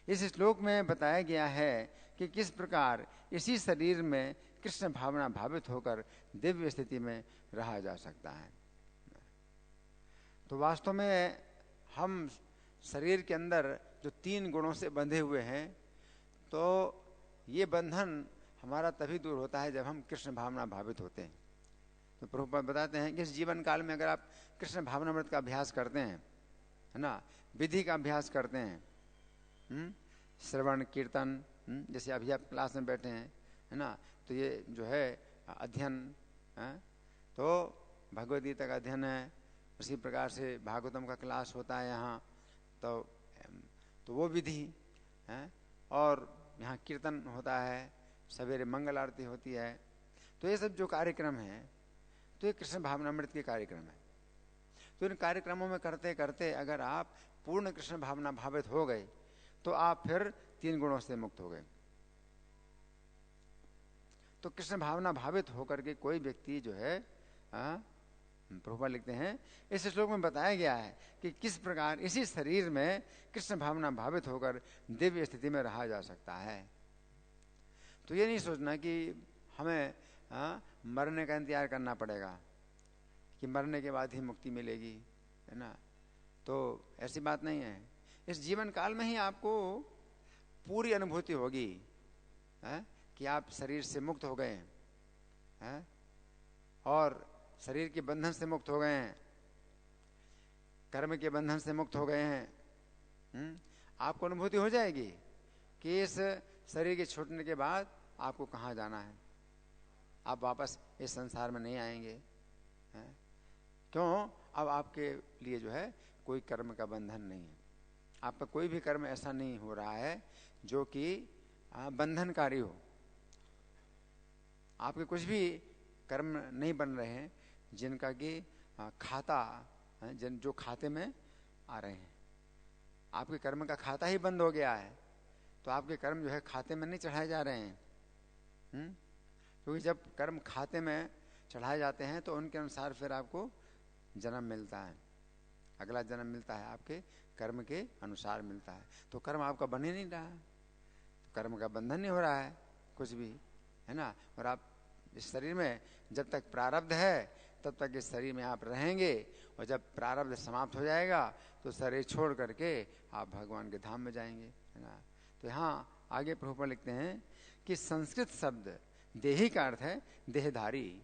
इस श्लोक में बताया गया है कि किस प्रकार इसी शरीर में कृष्ण भावना भावित होकर दिव्य स्थिति में रहा जा सकता है। तो वास्तव में हम शरीर के अंदर जो 3 गुणों से बंधे हुए हैं, तो ये बंधन हमारा तभी दूर होता है जब हम कृष्ण भावना भावित होते हैं। तो प्रभुपाद बताते हैं कि इस जीवन काल में अगर आप कृष्ण भावनामृत का अभ्यास करते हैं, है ना, विधि का अभ्यास करते हैं, श्रवण कीर्तन, जैसे अभी आप क्लास में बैठे हैं, है ना, तो ये जो है अध्ययन है, तो भगवद गीता का अध्ययन है, उसी प्रकार से भागवतम का क्लास होता है यहाँ, तो वो विधि है, और यहाँ कीर्तन होता है, सवेरे मंगल आरती होती है। तो ये सब जो कार्यक्रम है, तो ये कृष्ण भावनामृत के कार्यक्रम है। तो इन कार्यक्रमों में करते करते अगर आप पूर्ण कृष्ण भावना भावित हो गए, तो आप फिर 3 गुणों से मुक्त हो गए। तो कृष्ण भावना भावित होकर के कोई व्यक्ति जो है, प्रभुपाद लिखते हैं, इस श्लोक में बताया गया है कि किस प्रकार इसी शरीर में कृष्ण भावना भावित होकर दिव्य स्थिति में रहा जा सकता है। तो ये नहीं सोचना कि हमें मरने का इंतजार करना पड़ेगा, कि मरने के बाद ही मुक्ति मिलेगी, है ना। तो ऐसी बात नहीं है। इस जीवन काल में ही आपको पूरी अनुभूति होगी कि आप शरीर से मुक्त हो गए हैं, और शरीर के बंधन से मुक्त हो गए हैं, कर्म के बंधन से मुक्त हो गए हैं। आपको अनुभूति हो जाएगी कि इस शरीर के छूटने के बाद आपको कहाँ जाना है। आप वापस इस संसार में नहीं आएंगे। क्यों? अब आपके लिए जो है कोई कर्म का बंधन नहीं है। आपका कोई भी कर्म ऐसा नहीं हो रहा है जो कि बंधनकारी हो। आपके कुछ भी कर्म नहीं बन रहे हैं जिनका कि खाता, जो खाते में आ रहे हैं। आपके कर्म का खाता ही बंद हो गया है, तो आपके कर्म जो है खाते में नहीं चढ़ाए जा रहे हैं। क्योंकि जब कर्म खाते में चढ़ाए जाते हैं तो उनके अनुसार फिर आपको जन्म मिलता है, अगला जन्म मिलता है, आपके कर्म के अनुसार मिलता है। तो कर्म आपका बन ही नहीं रहा है, तो कर्म का बंधन नहीं हो रहा है कुछ भी, है ना। और आप इस शरीर में जब तक प्रारब्ध है तब तक इस शरीर में आप रहेंगे, और जब प्रारब्ध समाप्त हो जाएगा तो शरीर छोड़ करके आप भगवान के धाम में जाएंगे, है ना। तो यहाँ आगे प्रभुपाद लिखते हैं कि संस्कृत शब्द देही का अर्थ है देहधारी।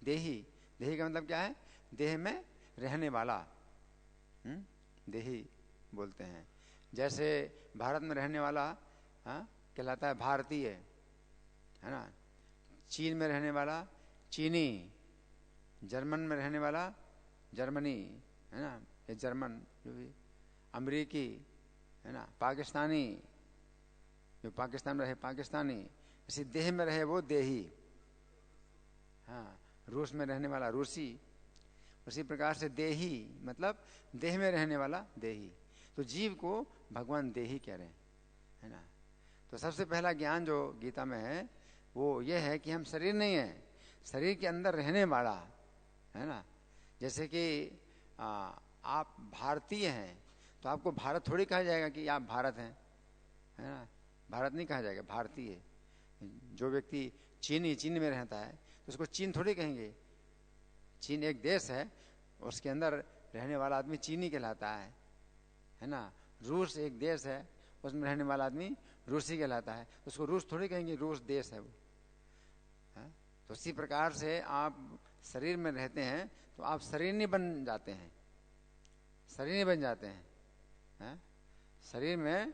देही, देही का मतलब क्या है? देह में रहने वाला, देही बोलते हैं। जैसे भारत में रहने वाला कहलाता है भारतीय, है ना। चीन में रहने वाला चीनी, जर्मन में रहने वाला जर्मनी, है ना, ये जर्मन जो भी, अमरीकी, है ना, पाकिस्तानी, जो पाकिस्तान में रहे पाकिस्तानी, इसी देह में रहे वो देही। हाँ, रूस में रहने वाला रूसी, उसी प्रकार से देही मतलब देह में रहने वाला देही। तो जीव को भगवान देही कह रहे हैं, है ना। तो सबसे पहला ज्ञान जो गीता में है वो ये है कि हम शरीर नहीं है, शरीर के अंदर रहने वाला, है ना। जैसे कि आप भारतीय हैं तो आपको भारत थोड़ी कहा जाएगा कि आप भारत हैं, है ना। भारत नहीं कहा जाएगा, भारतीय। जो व्यक्ति चीन में रहता है तो उसको चीन थोड़ी कहेंगे। चीन एक देश है, उसके अंदर रहने वाला आदमी चीनी कहलाता है ना। रूस एक देश है, उसमें रहने वाला आदमी रूसी कहलाता है, उसको रूस थोड़ी कहेंगे, रूस देश है वो। तो इसी प्रकार से आप शरीर में रहते हैं तो आप शरीर नहीं बन जाते हैं, शरीर नहीं बन जाते हैं। शरीर में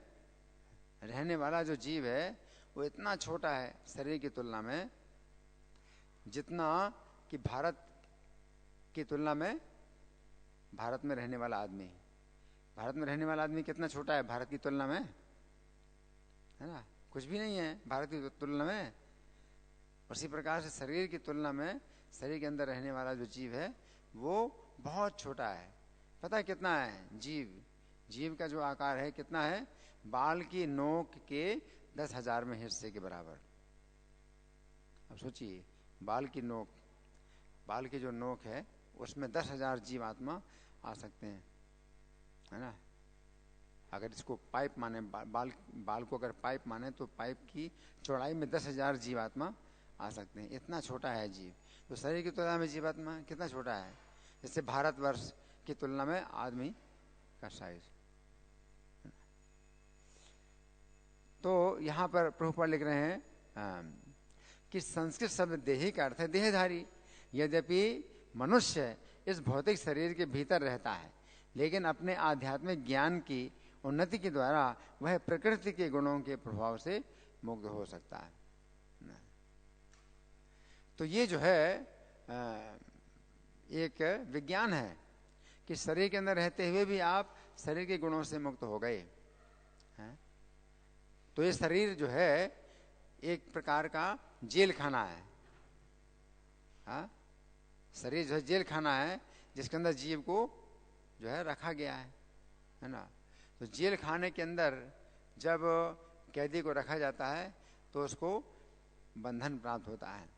रहने वाला जो जीव है वो इतना छोटा है शरीर की तुलना में, जितना कि भारत की तुलना में भारत में रहने वाला आदमी, भारत में रहने वाला आदमी कितना छोटा है भारत की तुलना में, है ना, कुछ भी नहीं है भारत की तुलना में। उसी प्रकार से शरीर की तुलना में शरीर के अंदर रहने वाला जो जीव है वो बहुत छोटा है। पता है कितना है? जीव का जो आकार है कितना है? बाल की नोक के 10,000 में हिस्से के बराबर। अब सोचिए, बाल की जो नोक है उसमें 10,000 जीवात्मा आ सकते हैं, है ना। अगर इसको पाइप माने, बाल को अगर पाइप माने, तो पाइप की चौड़ाई में 10,000 जीवात्मा आ सकते हैं। इतना छोटा है जीव। तो शरीर की तुलना में जीवात्मा कितना छोटा है, जैसे भारतवर्ष की तुलना में आदमी का साइज। तो यहाँ पर प्रभुपाद लिख रहे हैं कि संस्कृत शब्द देही का अर्थ है देहधारी। यद्यपि मनुष्य इस भौतिक शरीर के भीतर रहता है, लेकिन अपने आध्यात्मिक ज्ञान की उन्नति के द्वारा वह प्रकृति के गुणों के प्रभाव से मुक्त हो सकता है। तो ये जो है एक विज्ञान है कि शरीर के अंदर रहते हुए भी आप शरीर के गुणों से मुक्त हो गए हैं। तो ये शरीर जो है एक प्रकार का जेल खाना है। हाँ, शरीर जो है जेल खाना है, जिसके अंदर जीव को जो है रखा गया है ना। तो जेल खाने के अंदर जब कैदी को रखा जाता है तो उसको बंधन प्राप्त होता है,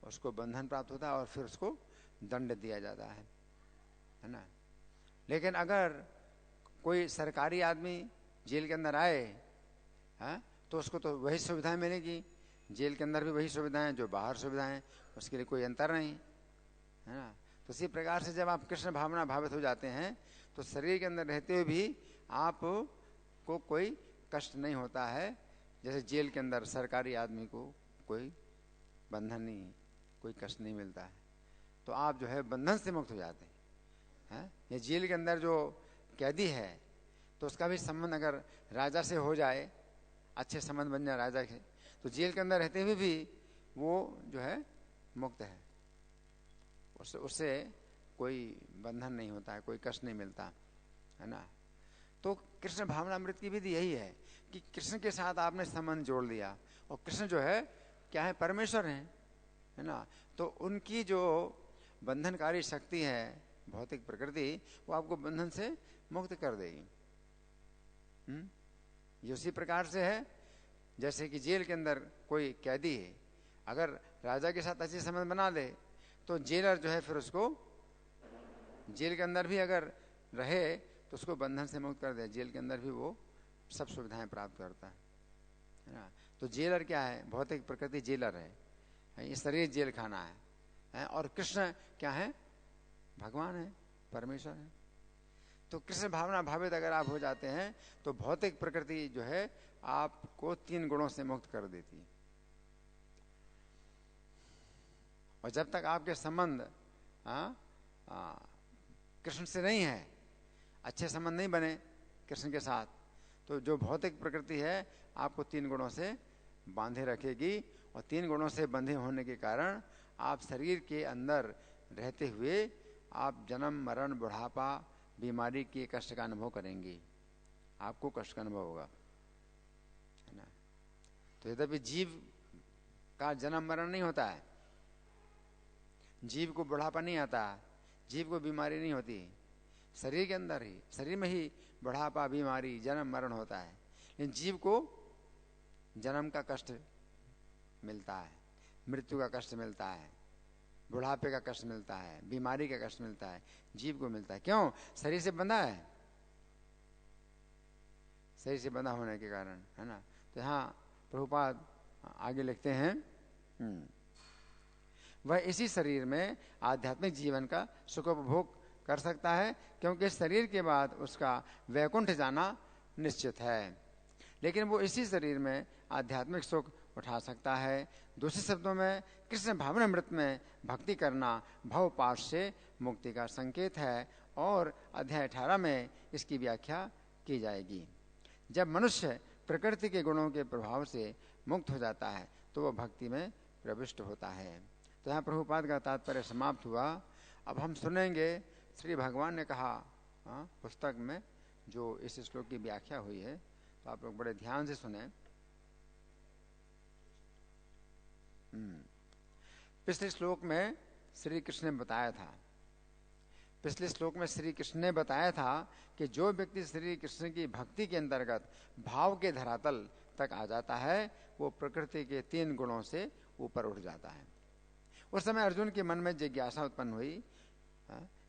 उसको बंधन प्राप्त होता है और फिर उसको दंड दिया जाता है ना। लेकिन अगर कोई सरकारी आदमी जेल के अंदर आए, हाँ, तो उसको तो वही सुविधाएं मिलेगी। जेल के अंदर भी वही सुविधाएं जो बाहर सुविधाएं, उसके लिए कोई अंतर नहीं है ना। तो इसी प्रकार से जब आप कृष्ण भावना भावित हो जाते हैं तो शरीर के अंदर रहते हुए भी आप को कोई कष्ट नहीं होता है। जैसे जेल के अंदर सरकारी आदमी को कोई बंधन नहीं, कोई कष्ट नहीं मिलता है, तो आप जो है बंधन से मुक्त हो जाते हैं। ये जेल के अंदर जो कैदी है तो उसका भी संबंध अगर राजा से हो जाए, अच्छे संबंध बन जाए राजा के, तो जेल के अंदर रहते हुए भी वो जो है मुक्त है, उससे कोई बंधन नहीं होता है, कोई कष्ट नहीं मिलता है ना। तो कृष्ण भावनामृत की विधि यही है कि कृष्ण के साथ आपने संबंध जोड़ लिया, और कृष्ण जो है क्या है, परमेश्वर हैं, है ना। तो उनकी जो बंधनकारी शक्ति है भौतिक प्रकृति, वो आपको बंधन से मुक्त कर देगी। ये उसी प्रकार से है जैसे कि जेल के अंदर कोई कैदी है, अगर राजा के साथ अच्छे संबंध बना दे तो जेलर जो है फिर उसको जेल के अंदर भी अगर रहे तो उसको बंधन से मुक्त कर दे, जेल के अंदर भी वो सब सुविधाएं प्राप्त करता है ना। तो जेलर क्या है, भौतिक प्रकृति जेलर है, ये शरीर जेल खाना है, और कृष्ण क्या है, भगवान है, परमेश्वर है। तो कृष्ण भावना भावित अगर आप हो जाते हैं तो भौतिक प्रकृति जो है आपको 3 गुणों से मुक्त कर देती है। और जब तक आपके संबंध कृष्ण से नहीं है, अच्छे संबंध नहीं बने कृष्ण के साथ, तो जो भौतिक प्रकृति है आपको 3 गुणों से बांधे रखेगी। और 3 गुणों से बंधे होने के कारण आप शरीर के अंदर रहते हुए आप जन्म, मरण, बुढ़ापा, बीमारी के कष्ट का अनुभव करेंगे, आपको कष्ट का अनुभव होगा, है ना। तो यद्यपि जीव का जन्म मरण नहीं होता है, जीव को बुढ़ापा नहीं आता, जीव को बीमारी नहीं होती, शरीर के अंदर ही, शरीर में ही बुढ़ापा, बीमारी, जन्म मरण होता है। लेकिन जीव को जन्म का कष्ट मिलता है, मृत्यु का कष्ट मिलता है, बुढ़ापे का कष्ट मिलता है, बीमारी का कष्ट मिलता है, जीव को मिलता है। क्यों? शरीर से बंधा है, शरीर से बंधा होने के कारण, है ना। तो यहाँ प्रभुपाद आगे लिखते हैं, वह इसी शरीर में आध्यात्मिक जीवन का सुखोपभोग कर सकता है, क्योंकि शरीर के बाद उसका वैकुंठ जाना निश्चित है। लेकिन वो इसी शरीर में आध्यात्मिक सुख उठा सकता है। दूसरे शब्दों में कृष्ण भावनामृत में भक्ति करना भव पाश से मुक्ति का संकेत है, और अध्याय 18 में इसकी व्याख्या की जाएगी। जब मनुष्य प्रकृति के गुणों के प्रभाव से मुक्त हो जाता है तो वह भक्ति में प्रविष्ट होता है। तो यहाँ प्रभुपाद का तात्पर्य समाप्त हुआ। अब हम सुनेंगे श्री भगवान ने कहा पुस्तक में जो इस श्लोक की व्याख्या हुई है, तो आप लोग बड़े ध्यान से सुने। पिछले श्लोक में श्री कृष्ण ने बताया था, पिछले श्लोक में श्री कृष्ण ने बताया था कि जो व्यक्ति श्री कृष्ण की भक्ति के अंतर्गत भाव के धरातल तक आ जाता है वो प्रकृति के 3 गुणों से ऊपर उठ जाता है। उस समय अर्जुन के मन में जिज्ञासा उत्पन्न हुई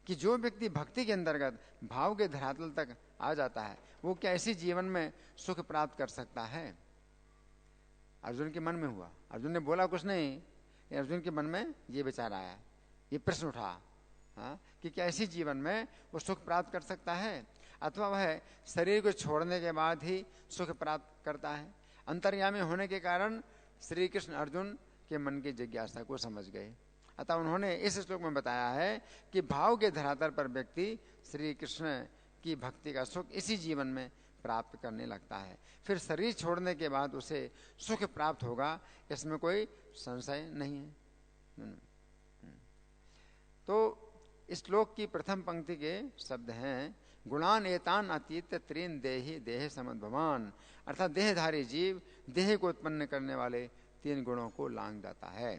कि जो व्यक्ति भक्ति के अंतर्गत भाव के धरातल तक आ जाता है वो क्या इसी जीवन में सुख प्राप्त कर सकता है? अर्जुन के मन में हुआ। अर्जुन ने बोला कुछ नहीं, अर्जुन के मन में ये विचार आया, ये प्रश्न उठा, हाँ, कि क्या इसी जीवन में वो सुख प्राप्त कर सकता है अथवा वह शरीर को छोड़ने के बाद ही सुख प्राप्त करता है? अंतर्यामी होने के कारण श्री कृष्ण अर्जुन के मन की जिज्ञासा को समझ गए। अतः उन्होंने इस श्लोक में बताया है कि भाव के धरातल पर व्यक्ति श्री कृष्ण की भक्ति का सुख इसी जीवन में प्राप्त करने लगता है, फिर शरीर छोड़ने के बाद उसे सुख प्राप्त होगा, इसमें कोई संशय नहीं है। तो इस श्लोक की प्रथम पंक्ति के शब्द हैं गुणान एतान अतीत त्रीन देहि देह समद्भवान, अर्थात देहधारी जीव देह को उत्पन्न करने वाले तीन गुणों को लांघ जाता है।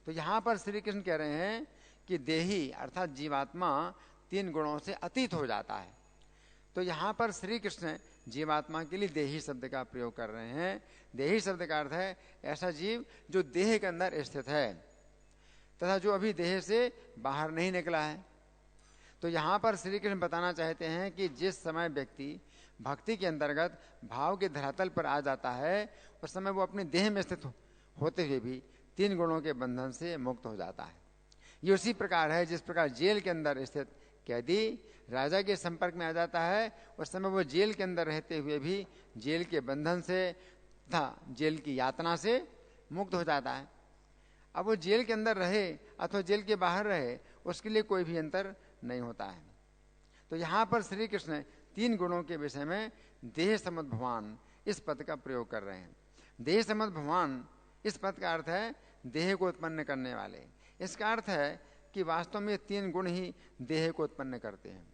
तो यहाँ पर श्री कृष्ण कह रहे हैं कि देही अर्थात जीवात्मा तीन गुणों से अतीत हो जाता है। तो यहाँ पर श्री कृष्ण जीवात्मा के लिए देही शब्द का प्रयोग कर रहे हैं। देही शब्द का अर्थ है ऐसा जीव जो देह के अंदर स्थित है तथा जो अभी देह से बाहर नहीं निकला है। तो यहाँ पर श्री कृष्ण बताना चाहते हैं कि जिस समय व्यक्ति भक्ति के अंतर्गत भाव के धरातल पर आ जाता है उस समय वो अपने देह में स्थित होते हुए भी तीन गुणों के बंधन से मुक्त हो जाता है। ये उसी प्रकार है जिस प्रकार जेल के अंदर स्थित कैदी राजा के संपर्क में आ जाता है, उस समय वो जेल के अंदर रहते हुए भी जेल के बंधन से तथा जेल की यातना से मुक्त हो जाता है। अब वो जेल के अंदर रहे अथवा जेल के बाहर रहे उसके लिए कोई भी अंतर नहीं होता है। तो यहाँ पर श्री कृष्ण तीन गुणों के विषय में देह समद भगवान इस पद का प्रयोग कर रहे हैं। देह समद भगवान इस पद का अर्थ है देह को उत्पन्न करने वाले। इसका अर्थ है कि वास्तव में तीन गुण ही देह को उत्पन्न करते हैं।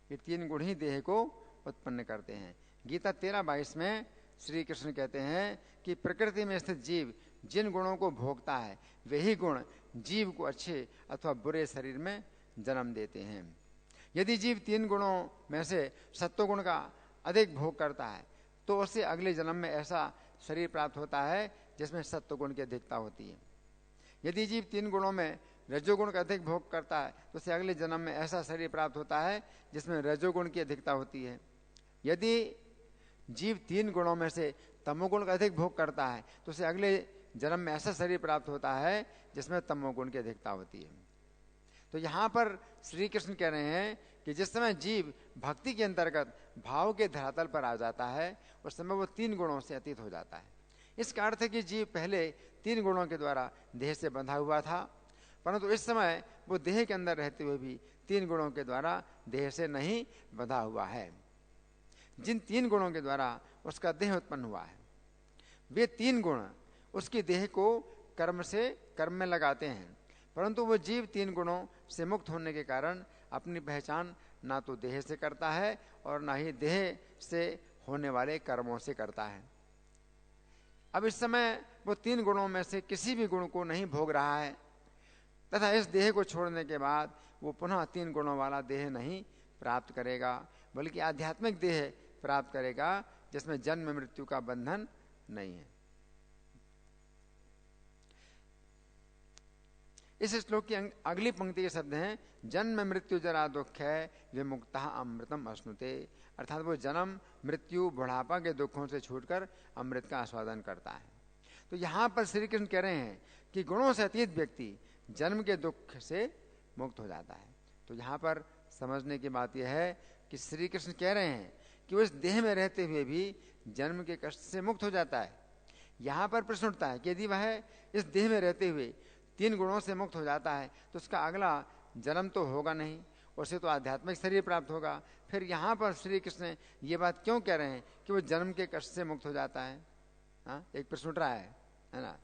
ये तीन गुण ही देह को उत्पन्न करते हैं। गीता 13:22 में श्री कृष्ण कहते हैं कि प्रकृति में स्थित जीव जिन गुणों को भोगता है वही गुण जीव को अच्छे अथवा बुरे शरीर में जन्म देते हैं। यदि जीव तीन गुणों में से सत्वगुण का अधिक भोग करता है तो उससे अगले जन्म में ऐसा शरीर प्राप्त होता है जिसमें सत्वगुण की अधिकता होती है। यदि जीव तीन गुणों में रजोगुण का अधिक भोग करता है तो उसे अगले जन्म में ऐसा शरीर प्राप्त होता है जिसमें रजोगुण की अधिकता होती है। यदि जीव तीन गुणों में से तमोगुण का अधिक भोग करता है तो उसे अगले जन्म में ऐसा शरीर प्राप्त होता है जिसमें तमोगुण की अधिकता होती है। तो यहाँ पर श्री कृष्ण कह रहे हैं कि जिस समय जीव भक्ति के अंतर्गत भाव के धरातल पर आ जाता है उस समय वो तीन गुणों से अतीत हो जाता है। इसका अर्थ है कि जीव पहले तीन गुणों के द्वारा देह से बंधा हुआ था, परंतु इस समय वो देह के अंदर रहते हुए भी तीन गुणों के द्वारा देह से नहीं बंधा हुआ है। जिन तीन गुणों के द्वारा उसका देह उत्पन्न हुआ है वे तीन गुण उसकी देह को कर्म में लगाते हैं, परंतु वो जीव तीन गुणों से मुक्त होने के कारण अपनी पहचान ना तो देह से करता है और ना ही देह से होने वाले कर्मों से करता है। अब इस समय वो तीन गुणों में से किसी भी गुण को नहीं भोग रहा है तथा इस देह को छोड़ने के बाद वो पुनः तीन गुणों वाला देह नहीं प्राप्त करेगा बल्कि आध्यात्मिक देह प्राप्त करेगा जिसमें जन्म मृत्यु का बंधन नहीं है। इस श्लोक की अगली पंक्ति के शब्द हैं जन्म मृत्यु जरा दुख है विमुक्तः अमृतम अश्नुते, अर्थात वो जन्म मृत्यु बुढ़ापा के दुखों से छूटकर अमृत का आस्वादन करता है। तो यहाँ पर श्री कृष्ण कह रहे हैं कि गुणों से अतीत व्यक्ति जन्म के दुख से मुक्त हो जाता है। तो यहाँ पर समझने की बात यह है कि श्री कृष्ण कह रहे हैं कि वो इस देह में रहते हुए भी जन्म के कष्ट से मुक्त हो जाता है। यहाँ पर प्रश्न उठता है कि यदि वह इस देह में रहते हुए तीन गुणों से मुक्त हो जाता है तो उसका अगला जन्म तो होगा नहीं, उसे तो आध्यात्मिक शरीर प्राप्त होगा। फिर यहाँ पर श्री कृष्ण ये बात क्यों कह रहे हैं कि वो जन्म के कष्ट से मुक्त हो जाता है? हाँ, एक प्रश्न उठ रहा है ना।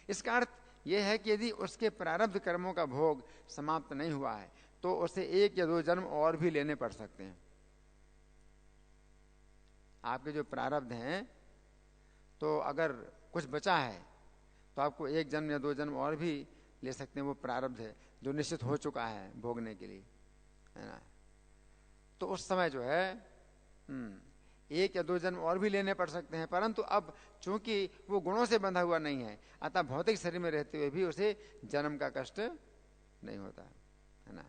इसका अर्थ यह है कि यदि उसके प्रारब्ध कर्मों का भोग समाप्त नहीं हुआ है तो उसे एक या दो जन्म और भी लेने पड़ सकते हैं। आपके जो प्रारब्ध हैं तो अगर कुछ बचा है तो आपको एक जन्म या दो जन्म और भी ले सकते हैं। वो प्रारब्ध है जो निश्चित हो चुका है भोगने के लिए, है ना। तो उस समय जो है एक या दो जन्म और भी लेने पड़ सकते हैं, परंतु अब चूंकि वो गुणों से बंधा हुआ नहीं है अतः भौतिक शरीर में रहते हुए भी उसे जन्म का कष्ट नहीं होता, है ना।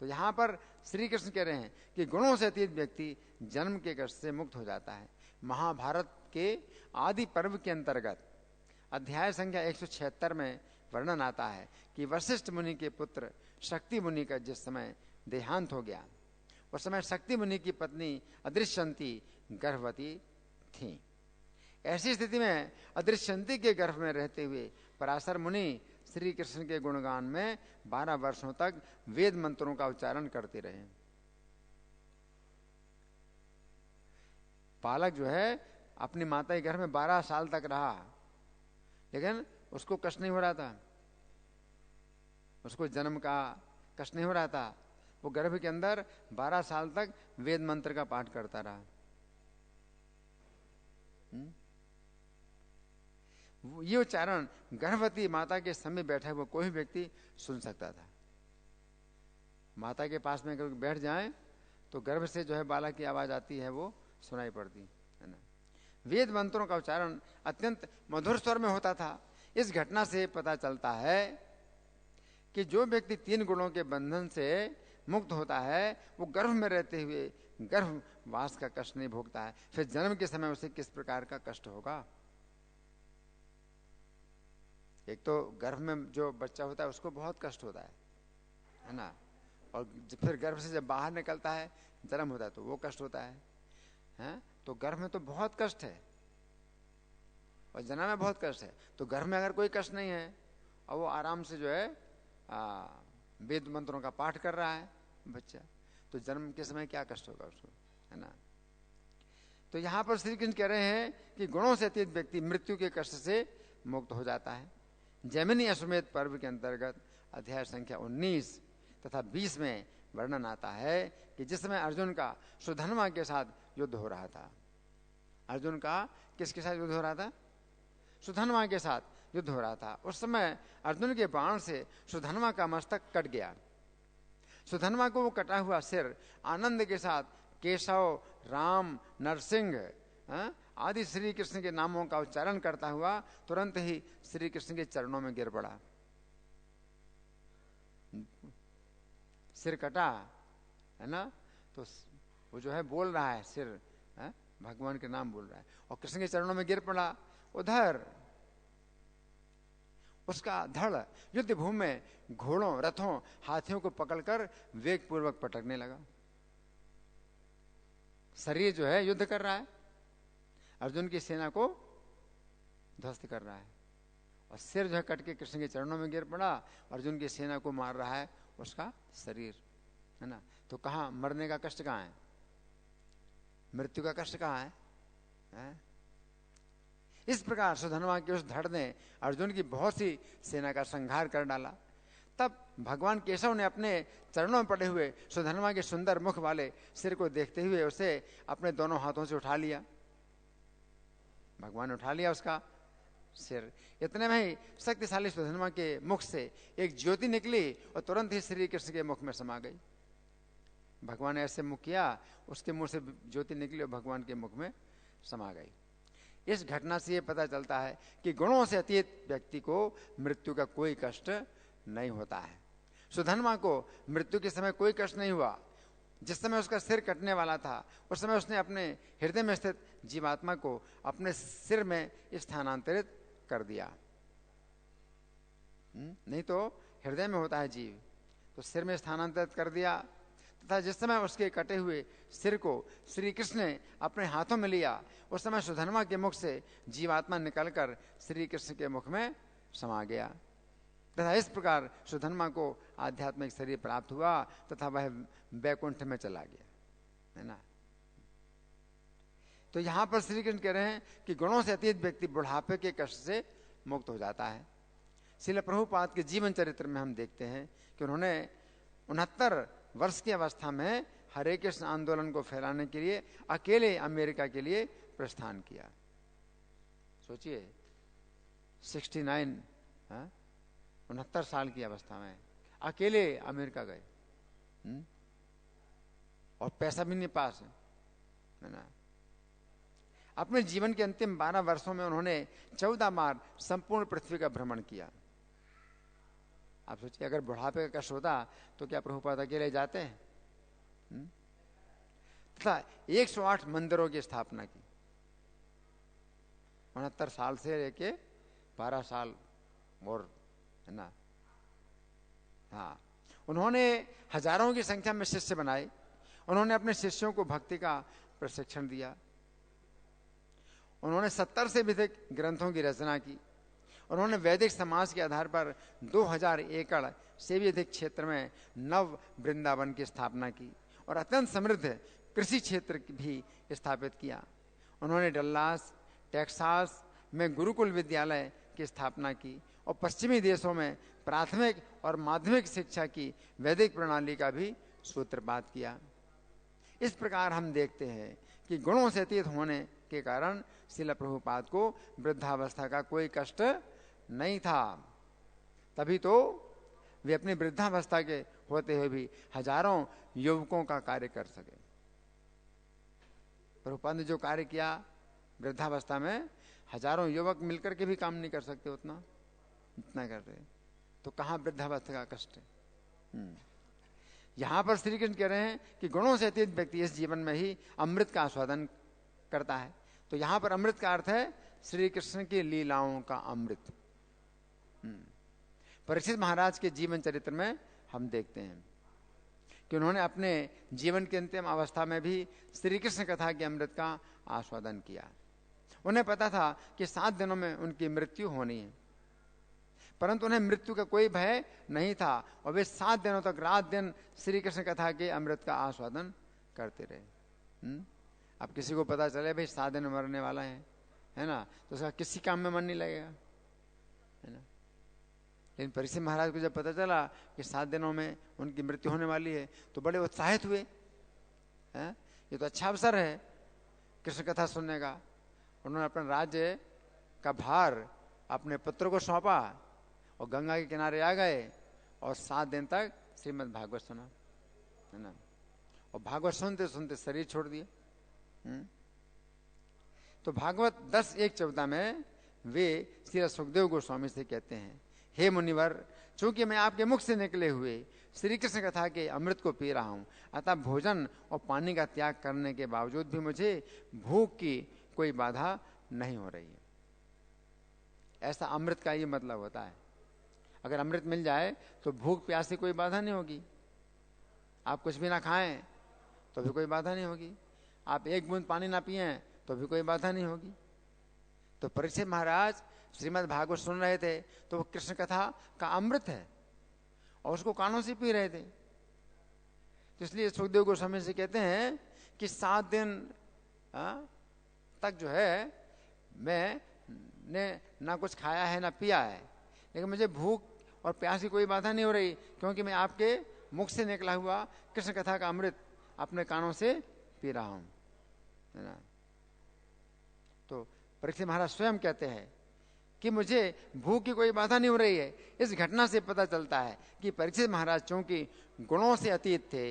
तो यहां पर श्री कृष्ण कह रहे हैं कि गुणों से अतीत व्यक्ति जन्म के कष्ट से मुक्त हो जाता है। महाभारत के आदि पर्व के अंतर्गत अध्याय संख्या 176 में वर्णन आता है कि वशिष्ठ मुनि के पुत्र शक्ति मुनि का जिस समय देहांत हो गया, उस समय शक्ति मुनि की पत्नी अदृश्यंती गर्भवती थी। ऐसी स्थिति में अदृश्यंती के गर्भ में रहते हुए पराशर मुनि श्री कृष्ण के गुणगान में 12 वर्षों तक वेद मंत्रों का उच्चारण करते रहे। बालक जो है अपनी माता के घर में 12 साल तक रहा, लेकिन उसको कष्ट नहीं हो रहा था, उसको जन्म का कष्ट नहीं हो रहा था। वो गर्भ के अंदर 12 साल तक वेद मंत्र का पाठ करता रहा। ये उच्चारण गर्भवती माता के समय बैठे हुए कोई व्यक्ति सुन सकता था। माता के पास में अगर बैठ जाए तो गर्भ से जो है बालक की आवाज आती है, वो सुनाई पड़ती है ना। वेद मंत्रों का उच्चारण अत्यंत मधुर स्वर में होता था। इस घटना से पता चलता है कि जो व्यक्ति 3 गुणों के बंधन से मुक्त होता है वो गर्भ में रहते हुए गर्भवास का कष्ट नहीं भोगता है। फिर जन्म के समय उसे किस प्रकार का कष्ट होगा। एक तो गर्भ में जो बच्चा होता है उसको बहुत कष्ट होता है ना, और फिर गर्भ से जब बाहर निकलता है, जन्म होता है तो वो कष्ट होता है। तो गर्भ में तो बहुत कष्ट है और जन्म में बहुत कष्ट है। तो गर्भ में अगर कोई कष्ट नहीं है और वो आराम से जो है वेद मंत्रों का पाठ कर रहा है बच्चा, तो जन्म के समय क्या कष्ट होगा उसको, है ना। तो यहाँ पर श्री कृष्ण कह रहे हैं कि गुणों से अतीत व्यक्ति मृत्यु के कष्ट से मुक्त हो जाता है। जैमिनी अश्वमेध पर्व के अंतर्गत अध्याय संख्या 19 तथा 20 में वर्णन आता है कि जिस समय अर्जुन का सुधन्वा के साथ युद्ध हो रहा था। अर्जुन का किसके साथ युद्ध हो रहा था? सुधन्वा के साथ युद्ध हो रहा था। उस समय अर्जुन के बाण से सुधन्वा का मस्तक कट गया। सुधन्वा को वो कटा हुआ सिर आनंद के साथ केशव, राम, नरसिंह आदि श्री कृष्ण के नामों का उच्चारण करता हुआ तुरंत ही श्री कृष्ण के चरणों में गिर पड़ा। सिर कटा है ना, तो वो जो है बोल रहा है, सिर भगवान के नाम बोल रहा है और कृष्ण के चरणों में गिर पड़ा। उधर उसका धड़ युद्ध भूमि में घोड़ों, रथों, हाथियों को पकड़कर वेग पूर्वक पटकने लगा। शरीर जो है युद्ध कर रहा है, अर्जुन की सेना को ध्वस्त कर रहा है, और सिर जो है कट के कृष्ण के चरणों में गिर पड़ा। अर्जुन की सेना को मार रहा है उसका शरीर, है ना। तो कहाँ मरने का कष्ट कहाँ है? मृत्यु का कष्ट कहाँ है? इस प्रकार सुधन्वा के उस धड़ ने अर्जुन की बहुत सी सेना का संहार कर डाला। तब भगवान केशव ने अपने चरणों में पड़े हुए सुधन्वा के सुंदर मुख वाले सिर को देखते हुए उसे अपने दोनों हाथों से उठा लिया। भगवान ने उठा लिया उसका सिर। इतने में ही शक्तिशाली सुधन्वा के मुख से एक ज्योति निकली और तुरंत ही श्री कृष्ण के मुख में समा गई। भगवान ने ऐसे मुख किया, उसके मुंह से ज्योति निकली और भगवान के मुख में समा गई। इस घटना से ये पता चलता है कि गुणों से अतीत व्यक्ति को मृत्यु का कोई कष्ट नहीं होता है। सुधन्वा को मृत्यु के समय कोई कष्ट नहीं हुआ। जिस समय उसका सिर कटने वाला था उस समय उसने अपने हृदय में स्थित जीवात्मा को अपने सिर में स्थानांतरित कर दिया। नहीं तो हृदय में होता है जीव, तो सिर में स्थानांतरित कर दिया। तथा जिस समय उसके कटे हुए सिर को श्री कृष्ण ने अपने हाथों में लिया, उस समय सुधन्वा के मुख से जीवात्मा निकलकर श्री कृष्ण के मुख में समा गया। तथा इस प्रकार सुधन्वा को आध्यात्मिक शरीर प्राप्त हुआ तथा वह वैकुंठ में चला गया, है ना। तो यहां पर श्री कृष्ण कह रहे हैं कि गुणों से अतीत व्यक्ति बुढ़ापे के कष्ट से मुक्त हो जाता है। श्रील प्रभुपाद के जीवन चरित्र में हम देखते हैं कि उन्होंने 69 वर्ष की अवस्था में हरे कृष्ण आंदोलन को फैलाने के लिए अकेले अमेरिका के लिए प्रस्थान किया। सोचिए 69 69 साल की अवस्था में अकेले अमेरिका गए, और पैसा भी नहीं पास है ना। अपने जीवन के अंतिम 12 वर्षों में उन्होंने 14 बार संपूर्ण पृथ्वी का भ्रमण किया। आप सोचिए अगर बुढ़ापे का कष्ट होता तो क्या प्रभुपाद अकेले जाते हैं? तथा 108 मंदिरों की स्थापना की, 69 साल से लेके 12 साल और, है ना। हाँ, उन्होंने हजारों की संख्या में शिष्य बनाए। उन्होंने अपने शिष्यों को भक्ति का प्रशिक्षण दिया। उन्होंने 70 से भी अधिक ग्रंथों की रचना की। उन्होंने वैदिक समाज के आधार पर 2000 एकड़ से भी अधिक क्षेत्र में नव वृंदावन की स्थापना की और अत्यंत समृद्ध कृषि क्षेत्र भी स्थापित किया। उन्होंने डल्लास, टेक्सास में गुरुकुल विद्यालय की स्थापना की और पश्चिमी देशों में प्राथमिक और माध्यमिक शिक्षा की वैदिक प्रणाली का भी सूत्रपात किया। इस प्रकार हम देखते हैं कि गुणों से अतीत होने के कारण श्रील प्रभुपाद को वृद्धावस्था का कोई कष्ट नहीं था। तभी तो वे अपनी वृद्धावस्था के होते हुए भी हजारों युवकों का कार्य कर सके। प्रभुपाद ने जो कार्य किया वृद्धावस्था में, हजारों युवक मिलकर के भी काम नहीं कर सकते उतना इतना कर रहे, तो कहाँ वृद्धावस्था का कष्ट है। यहां पर श्री कृष्ण कह रहे हैं कि गुणों से अतीत व्यक्ति इस जीवन में ही अमृत का आस्वादन करता है। तो यहां पर अमृत का अर्थ है श्री कृष्ण की लीलाओं का अमृत। परीक्षित महाराज के जीवन चरित्र में हम देखते हैं कि उन्होंने अपने जीवन की अंतिम अवस्था में भी श्री कृष्ण कथा के अमृत का आस्वादन किया। उन्हें पता था कि 7 दिनों में उनकी मृत्यु होनी है, परंतु उन्हें मृत्यु का कोई भय नहीं था और वे 7 दिनों तक रात दिन श्री कृष्ण कथा के अमृत का आस्वादन करते रहे। अब किसी को पता चले भाई 7 दिन मरने वाला है ना, तो उसका किसी काम में मन नहीं लगेगा, है ना। लेकिन परीक्षित महाराज को जब पता चला कि 7 दिनों में उनकी मृत्यु होने वाली है तो बड़े उत्साहित हुए। ये तो अच्छा अवसर है कृष्ण कथा सुनने का। उन्होंने अपने राज्य का भार अपने पुत्र को सौंपा और गंगा के किनारे आ गए और 7 दिन तक श्रीमद् भागवत सुना, है ना। और भागवत सुनते सुनते शरीर छोड़ दिए। तो भागवत 10:1-14 में वे श्री सुखदेव गोस्वामी से कहते हैं, हे मुनिवर, चूंकि मैं आपके मुख से निकले हुए श्री कृष्ण कथा के अमृत को पी रहा हूं, अतः भोजन और पानी का त्याग करने के बावजूद भी मुझे भूख की कोई बाधा नहीं हो रही है। ऐसा अमृत का ये मतलब होता है। अगर अमृत मिल जाए तो भूख प्यास से कोई बाधा नहीं होगी। आप कुछ भी ना खाएं तो भी कोई बाधा नहीं होगी। आप एक बूंद पानी ना पिए तो भी कोई बाधा नहीं होगी। तो परीक्षित महाराज श्रीमद् भागवत सुन रहे थे तो वो कृष्ण कथा का अमृत है और उसको कानों से पी रहे थे। तो इसलिए सुखदेव गोस्वामी से कहते हैं कि 7 दिन तक जो है मैंने ना कुछ खाया है ना पिया है, लेकिन मुझे भूख और प्यास की कोई बाधा नहीं हो रही, क्योंकि मैं आपके मुख से निकला हुआ कृष्ण कथा का अमृत अपने कानों से पी रहा हूं, है ना। तो परीक्षित महाराज स्वयं कहते हैं कि मुझे भूख की कोई बाधा नहीं हो रही है। इस घटना से पता चलता है कि परीक्षित महाराज चूंकि गुणों से अतीत थे,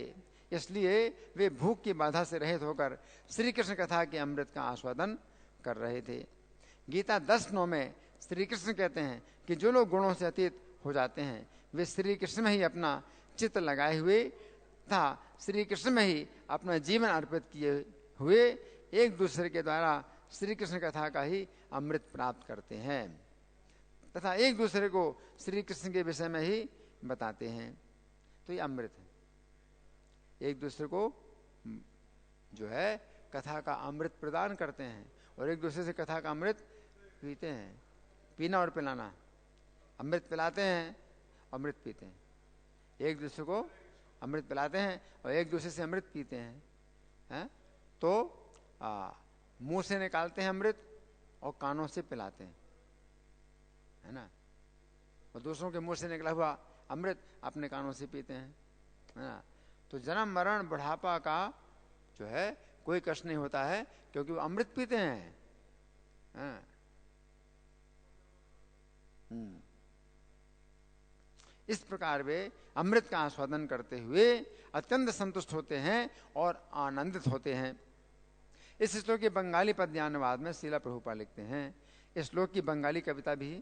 इसलिए वे भूख की बाधा से रहित होकर श्री कृष्ण कथा के अमृत का आस्वादन कर रहे थे। गीता 10:9 में श्री कृष्ण कहते हैं कि जो लोग गुणों से अतीत हो जाते हैं वे श्री कृष्ण में ही अपना चित्त लगाए हुए तथा श्री कृष्ण में ही अपना जीवन अर्पित किए हुए एक दूसरे के द्वारा श्री कृष्ण कथा का ही अमृत प्राप्त करते हैं तथा एक दूसरे को श्री कृष्ण के विषय में ही बताते हैं। तो ये अमृत है। एक दूसरे को जो है कथा का अमृत प्रदान करते हैं और एक दूसरे से कथा का अमृत पीते हैं। पीना और पिलाना, अमृत पिलाते हैं, अमृत पीते हैं। एक दूसरे को अमृत पिलाते हैं और एक दूसरे से अमृत पीते हैं। तो मुंह से निकालते हैं अमृत और कानों से पिलाते हैं, है ना। और दूसरों के मुंह से निकला हुआ अमृत अपने कानों से पीते हैं, है ना। तो जन्म मरण बुढ़ापा का जो है कोई कष्ट नहीं होता है, क्योंकि वो अमृत पीते हैं। इस प्रकार वे अमृत का आस्वादन करते हुए अत्यंत संतुष्ट होते हैं और आनंदित होते हैं। इस श्लोक के बंगाली पद्यानुवाद में श्रीला प्रभुपाद लिखते हैं। इस श्लोक की बंगाली कविता भी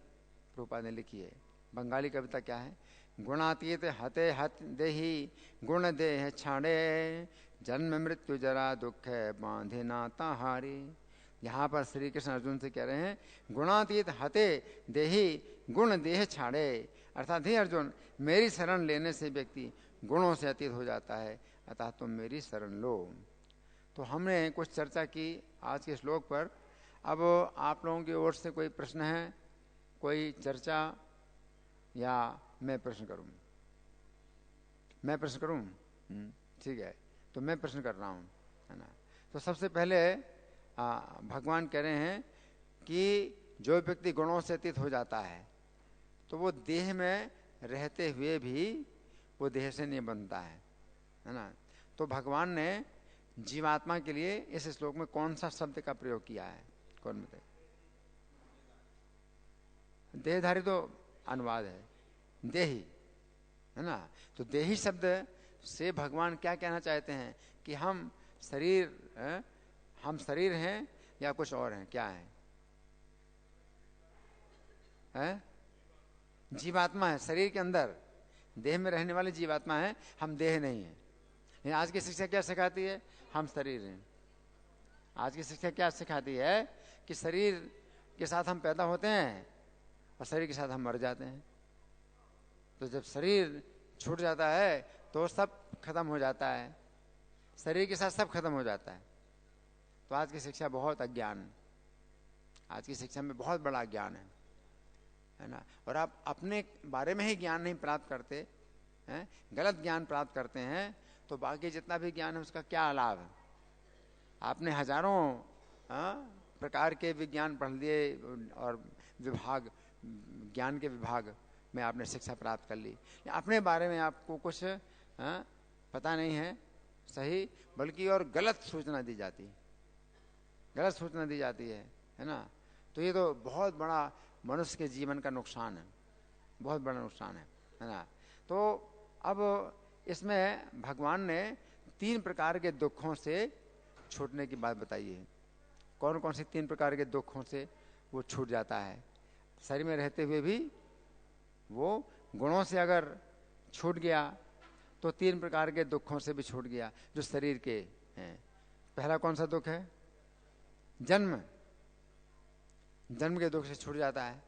प्रभुपाद ने लिखी है। बंगाली कविता क्या है? गुणातीत हते हत देही गुण देह छाड़े जन्म मृत्यु जरा दुख है बांधे नाता हारे। यहाँ पर श्री कृष्ण अर्जुन से कह रहे हैं गुणातीत हते देही गुण देह छाड़े, अर्थात हे अर्जुन मेरी शरण लेने से व्यक्ति गुणों से अतीत हो जाता है, अतः तुम मेरी शरण लो। तो हमने कुछ चर्चा की आज के श्लोक पर। अब आप लोगों की ओर से कोई प्रश्न है, कोई चर्चा, या मैं प्रश्न करूं? मैं प्रश्न करूं? ठीक है, तो मैं प्रश्न कर रहा हूं, है ना। तो सबसे पहले भगवान कह रहे हैं कि जो व्यक्ति गुणों से अतीत हो जाता है तो वो देह में रहते हुए भी वो देह से नहीं बनता है ना। तो भगवान ने जीवात्मा के लिए इस श्लोक में कौन सा शब्द का प्रयोग किया है? कौन बताए? देहधारी तो अनुवाद है, देही, है ना। तो देही शब्द से भगवान क्या कहना चाहते हैं कि हम शरीर हैं या कुछ और हैं? क्या है? जीवात्मा है, शरीर के अंदर देह में रहने वाले जीवात्मा है, हम देह नहीं है। लेकिन आज की शिक्षा क्या सिखाती है? हम शरीर हैं। आज की शिक्षा क्या सिखाती है कि शरीर के साथ हम पैदा होते हैं और शरीर के साथ हम मर जाते हैं। तो जब शरीर छूट जाता है तो सब खत्म हो जाता है, शरीर के साथ सब खत्म हो जाता है। तो आज की शिक्षा बहुत अज्ञान, आज की शिक्षा में बहुत बड़ा ज्ञान है ना। और आप अपने बारे में ही ज्ञान नहीं प्राप्त करते हैं, गलत ज्ञान प्राप्त करते हैं, तो बाकी जितना भी ज्ञान है उसका क्या लाभ है? आपने हजारों प्रकार के विज्ञान पढ़ लिए और विभाग, ज्ञान के विभाग में आपने शिक्षा प्राप्त कर ली, अपने बारे में आपको कुछ पता नहीं है सही, बल्कि और गलत सूचना दी जाती है, गलत सूचना दी जाती है ना। तो ये तो बहुत बड़ा मनुष्य के जीवन का नुकसान है, बहुत बड़ा नुकसान है ना। तो अब इसमें भगवान ने 3 प्रकार के दुखों से छूटने की बात बताई है। कौन कौन से 3 प्रकार के दुखों से वो छूट जाता है? शरीर में रहते हुए भी वो गुणों से अगर छूट गया तो 3 प्रकार के दुखों से भी छूट गया जो शरीर के हैं। पहला कौन सा दुख है? जन्म, जन्म के दुख से छूट जाता है।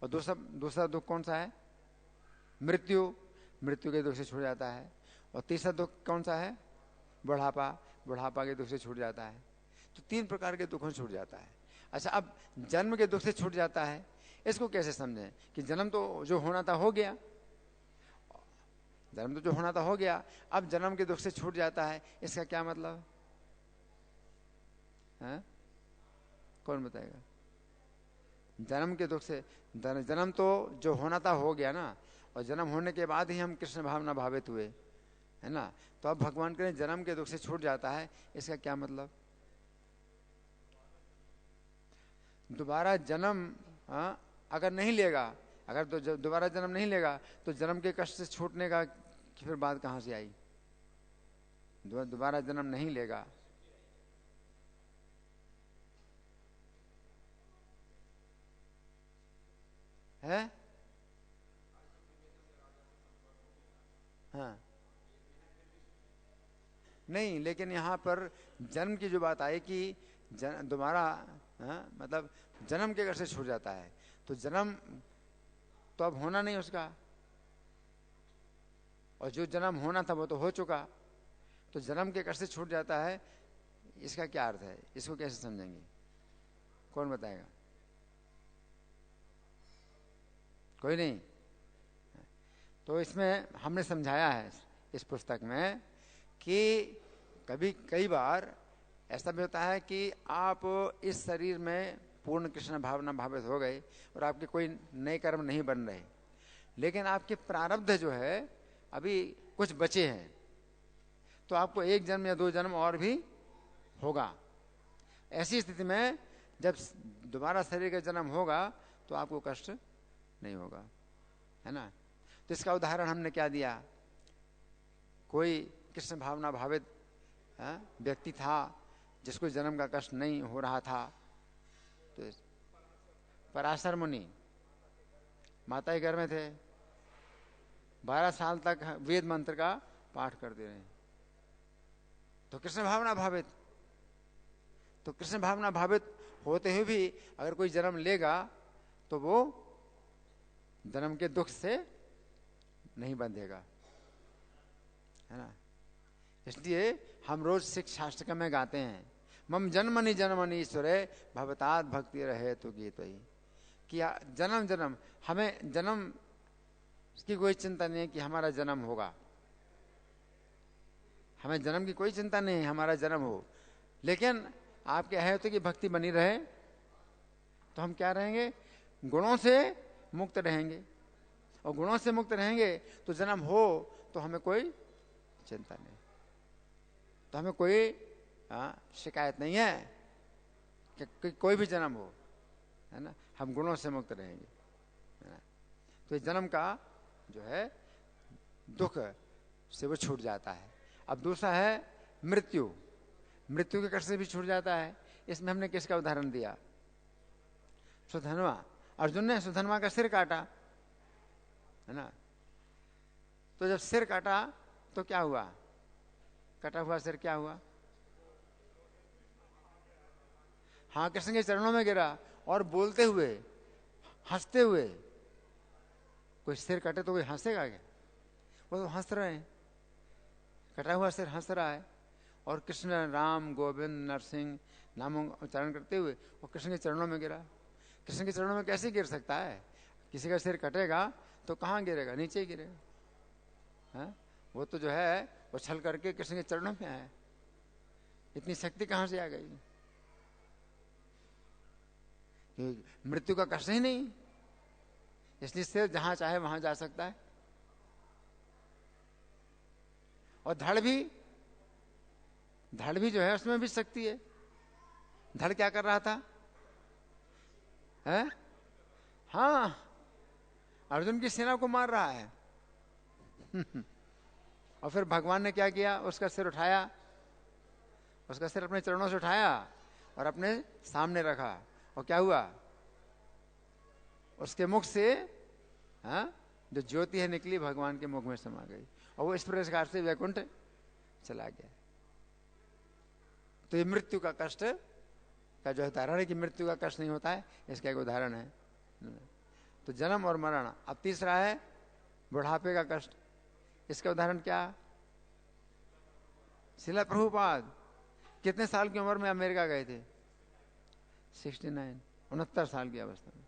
और दूसरा दुख कौन सा है? मृत्यु, मृत्यु के दुख से छूट जाता है। और तीसरा दुख कौन सा है? बुढ़ापा, बुढ़ापा के दुख से छूट जाता है। तो 3 प्रकार के दुखों से छूट जाता है। अच्छा, अब जन्म के दुख से छूट जाता है, इसको कैसे समझें कि जन्म तो जो होना था हो गया, जन्म तो जो होना था हो गया, अब जन्म के दुख से छूट जाता है, इसका क्या मतलब है? कौन बताएगा? जन्म के दुख से, जन्म तो जो होना था हो गया ना, और जन्म होने के बाद ही हम कृष्ण भावना भावित हुए, है ना। तो अब भगवान करें जन्म के दुख से छूट जाता है, इसका क्या मतलब? दोबारा जन्म अगर नहीं लेगा, अगर तो दोबारा जन्म नहीं लेगा तो जन्म के कष्ट से छूटने का फिर बात कहां से आई? दोबारा जन्म नहीं लेगा, है? हाँ, नहीं, लेकिन यहाँ पर जन्म की जो बात आई कि दोबारा मतलब जन्म के घर से छूट जाता है, तो जन्म तो अब होना नहीं उसका, और जो जन्म होना था वो तो हो चुका, तो जन्म के घर से छूट जाता है, इसका क्या अर्थ है? इसको कैसे समझेंगे? कौन बताएगा? कोई नहीं? तो इसमें हमने समझाया है इस पुस्तक में कि कई बार ऐसा भी होता है कि आप इस शरीर में पूर्ण कृष्ण भावना भावित हो गए और आपके कोई नए कर्म नहीं बन रहे, लेकिन आपके प्रारब्ध जो है अभी कुछ बचे हैं, तो आपको 1 जन्म या 2 जन्म और भी होगा। ऐसी स्थिति में जब दोबारा शरीर का जन्म होगा तो आपको कष्ट नहीं होगा, है ना। तो इसका उदाहरण हमने क्या दिया? कोई कृष्ण भावना भावित व्यक्ति था जिसको जन्म का कष्ट नहीं हो रहा था, तो पराशर मुनि माता के घर में थे, 12 साल तक वेद मंत्र का पाठ करते रहे, तो कृष्ण भावना भावित, तो कृष्ण भावना भावित होते हुए भी अगर कोई जन्म लेगा तो वो जन्म के दुख से नहीं बंधेगा, है ना। इसलिए हम रोज सिख शास्त्र में गाते हैं, मम जन्मनि जन्मनि ईश्वरे भवतात भक्ति रहे तो गीत ही, कि जन्म जन्म हमें जन्म की कोई चिंता नहीं है कि हमारा जन्म होगा, हमें जन्म की कोई चिंता नहीं है हमारा जन्म हो, लेकिन आप क्या है तो कि भक्ति बनी रहे तो हम क्या रहेंगे, गुणों से मुक्त रहेंगे, और गुणों से मुक्त रहेंगे तो जन्म हो तो हमें कोई चिंता नहीं, तो हमें कोई शिकायत नहीं है कि कोई भी जन्म हो, है ना, हम गुणों से मुक्त रहेंगे, है ना। तो जन्म का जो है दुख से वो छूट जाता है। अब दूसरा है मृत्यु, मृत्यु के कष्ट से भी छूट जाता है। इसमें हमने किसका उदाहरण दिया, सुधन्वा, अर्जुन ने सुधन्वा का सिर काटा, है ना। तो जब सिर काटा तो क्या हुआ, कटा हुआ सिर क्या हुआ, हाँ कृष्ण के चरणों में गिरा, और बोलते हुए हंसते हुए, कोई सिर कटे तो कोई हंसेगा क्या, वो तो हंस रहे हैं, कटा हुआ सिर हंस रहा है, और कृष्ण राम गोविंद नरसिंह नामों उच्चारण करते हुए वो कृष्ण के चरणों में गिरा। कृष्ण के चरणों में कैसे गिर सकता है, किसी का सिर कटेगा तो कहाँ गिरेगा, नीचे ही गिरेगा, हाँ? वो तो जो है वो छल करके कृष्ण के चरणों में आया, इतनी शक्ति कहाँ से आ गई, मृत्यु का कष्ट ही नहीं, इसलिए सिर जहां चाहे वहां जा सकता है। और धड़ भी जो है उसमें भी शक्ति है। धड़ क्या कर रहा था, है? हाँ, अर्जुन की सेना को मार रहा है और फिर भगवान ने क्या किया, उसका सिर उठाया, उसका सिर अपने चरणों से उठाया और अपने सामने रखा, और क्या हुआ, उसके मुख से जो ज्योति है निकली, भगवान के मुख में समा गई, और वो इस प्रकार से वैकुंठ चला गया। तो ये मृत्यु का कष्ट का जो उदाहरण है कि मृत्यु का कष्ट नहीं होता है, इसका एक उदाहरण है। तो जन्म और मरण। अब तीसरा है बुढ़ापे का कष्ट, इसका उदाहरण क्या, शिला प्रभुपाद कितने साल की उम्र में अमेरिका गए थे, 69 साल की अवस्था में,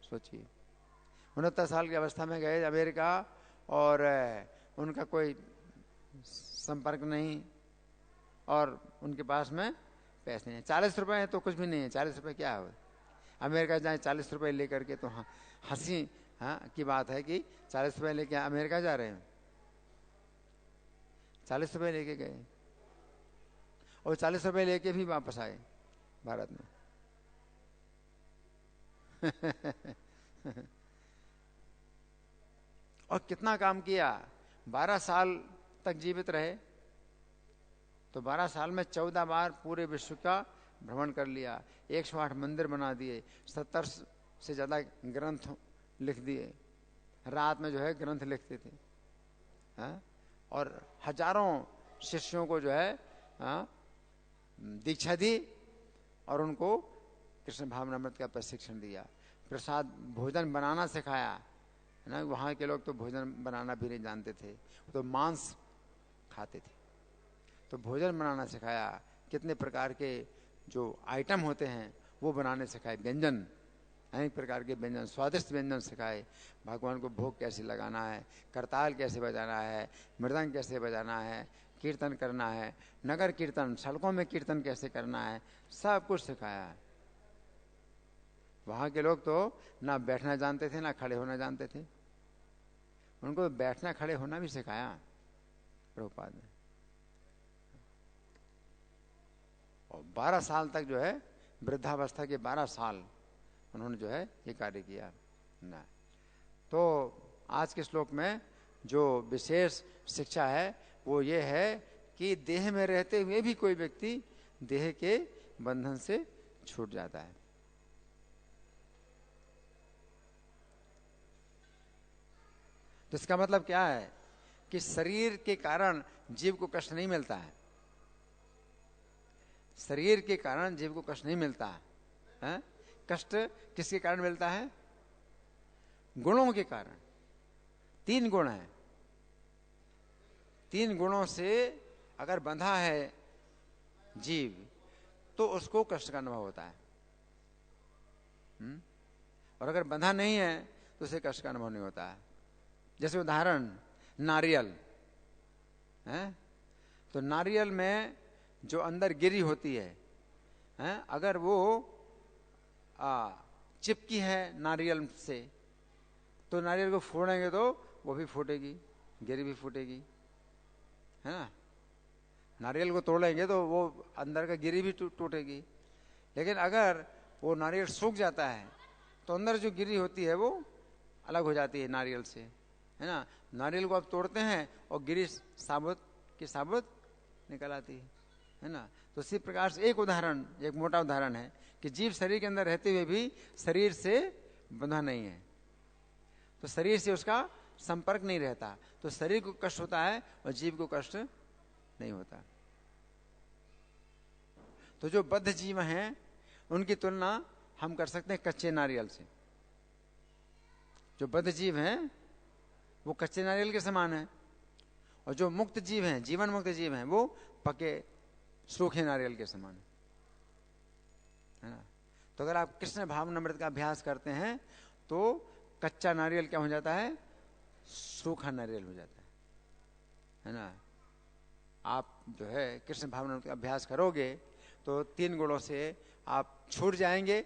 सोचिए 69 साल की अवस्था में गए अमेरिका, और उनका कोई संपर्क नहीं, और उनके पास में पैसे नहीं है, 40 रुपए है तो कुछ भी नहीं है, 40 रुपए क्या है, अमेरिका जाए 40 रुपए लेकर के, तो हंसी की बात है कि 40 रुपए लेके अमेरिका जा रहे हैं, 40 रुपए लेके गए, और 40 रुपए लेके भी वापस आए भारत में और कितना काम किया, 12 साल तक जीवित रहे, तो 12 साल में 14 बार पूरे विश्व का भ्रमण कर लिया, 108 मंदिर बना दिए, 70 से ज्यादा ग्रंथ लिख दिए, रात में जो है ग्रंथ लिखते थे, और हजारों शिष्यों को जो है दीक्षा दी, और उनको कृष्ण भावनामृत का प्रशिक्षण दिया, प्रसाद भोजन बनाना सिखाया, है ना। वहाँ के लोग तो भोजन बनाना भी नहीं जानते थे, तो मांस खाते थे, तो भोजन बनाना सिखाया, कितने प्रकार के जो आइटम होते हैं वो बनाने सिखाए, व्यंजन, अनेक प्रकार के व्यंजन, स्वादिष्ट व्यंजन सिखाए, भगवान को भोग कैसे लगाना है, करताल कैसे बजाना है, मृदंग कैसे बजाना है, कीर्तन करना है, नगर कीर्तन, सड़कों में कीर्तन कैसे करना है, सब कुछ सिखाया। वहाँ के लोग तो ना बैठना जानते थे ना खड़े होना जानते थे, उनको बैठना खड़े होना भी सिखाया प्रभुपाद ने। और 12 साल तक जो है, वृद्धावस्था के 12 साल उन्होंने जो है ये कार्य किया ना। तो आज के श्लोक में जो विशेष शिक्षा है वो ये है कि देह में रहते हुए भी कोई व्यक्ति देह के बंधन से छूट जाता है। तो इसका मतलब क्या है कि शरीर के कारण जीव को कष्ट नहीं मिलता है। शरीर के कारण जीव को कष्ट नहीं मिलता है। कष्ट किसके कारण मिलता है? गुणों के कारण। 3 गुण हैं, 3 गुणों से अगर बंधा है जीव तो उसको कष्ट का अनुभव होता है। और अगर बंधा नहीं है तो उसे कष्ट का अनुभव नहीं होता है। जैसे उदाहरण नारियल है, तो नारियल में जो अंदर गिरी होती है, अगर वो चिपकी है नारियल से तो नारियल को फोड़ेंगे तो वो भी फूटेगी, गिरी भी फूटेगी, है ना। नारियल को तोड़ेंगे तो वो अंदर का गिरी भी टूटेगी। लेकिन अगर वो नारियल सूख जाता है तो अंदर जो गिरी होती है वो अलग हो जाती है नारियल से, है ना। नारियल को आप तोड़ते हैं और गिरी साबुत की साबुत निकल आती है ना। तो इसी प्रकार से एक उदाहरण, एक मोटा उदाहरण है कि जीव शरीर के अंदर रहते हुए भी शरीर से बंधा नहीं है, तो शरीर से उसका संपर्क नहीं रहता, तो शरीर को कष्ट होता है और जीव को कष्ट नहीं होता। तो जो बद्ध जीव हैं उनकी तुलना हम कर सकते हैं कच्चे नारियल से। जो बद्ध जीव हैं वो कच्चे नारियल के समान है, और जो मुक्त जीव हैं, जीवन मुक्त जीव हैं, वो पके सूखे नारियल के समान है ना। तो अगर आप कृष्ण भावनामृत का अभ्यास करते हैं तो कच्चा नारियल क्या हो जाता है? सूखा नारियल हो जाता है ना। आप जो है कृष्ण भावनामृत का अभ्यास करोगे तो 3 गुणों से आप छूट जाएंगे,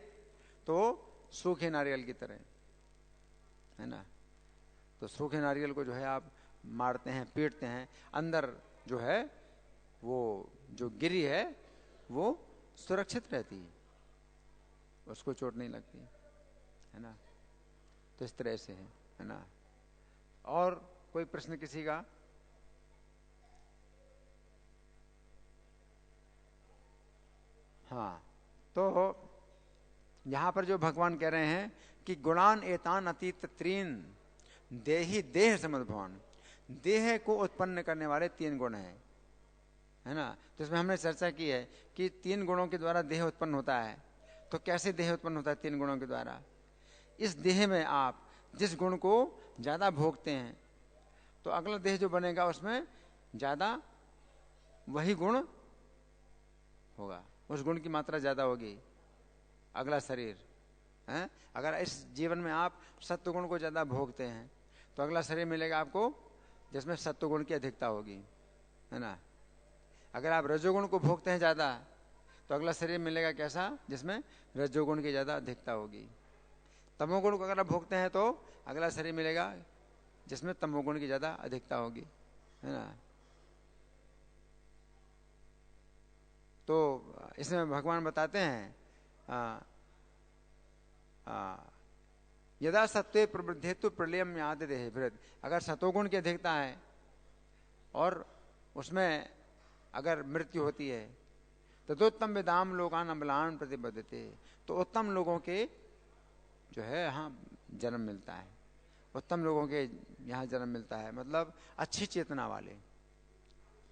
तो सूखे नारियल की तरह, है ना। तो सूखे नारियल को जो है आप मारते हैं, पीटते हैं, अंदर जो है वो जो गिरी है वो सुरक्षित रहती है, उसको चोट नहीं लगती, है ना। तो इस तरह से है ना। और कोई प्रश्न किसी का? हाँ, तो यहां पर जो भगवान कह रहे हैं कि गुणान एतान अतीत त्रीन देही देह समद्भवन, देह को उत्पन्न करने वाले 3 गुण हैं, है ना। तो इसमें हमने चर्चा की है कि 3 गुणों के द्वारा देह उत्पन्न होता है। तो कैसे देह उत्पन्न होता है? 3 गुणों के द्वारा। इस देह में आप जिस गुण को ज्यादा भोगते हैं तो अगला देह जो बनेगा उसमें ज्यादा वही गुण होगा, उस गुण की मात्रा ज्यादा होगी अगला शरीर है। अगर इस जीवन में आप सत्व गुण को ज्यादा भोगते हैं तो अगला शरीर मिलेगा आपको जिसमें सत्व गुण की अधिकता होगी, है ना। अगर आप रजोगुण को भोगते हैं ज्यादा तो अगला शरीर मिलेगा कैसा? जिसमें रजोगुण की ज्यादा अधिकता होगी। तमोगुण को अगर आप भोगते हैं तो अगला शरीर मिलेगा जिसमें तमोगुण की ज्यादा अधिकता होगी, है ना। तो इसमें भगवान बताते हैं यदा सत्वे प्रवृद्धे तो प्रलयम याद देह भृत, अगर सतोगुण की अधिकता है और उसमें अगर मृत्यु होती है तो उत्तम विदाम लोकान अम्लान प्रतिबद्धते, तो उत्तम लोगों के जो है यहाँ जन्म मिलता है, उत्तम लोगों के यहाँ जन्म मिलता है। मतलब अच्छी चेतना वाले,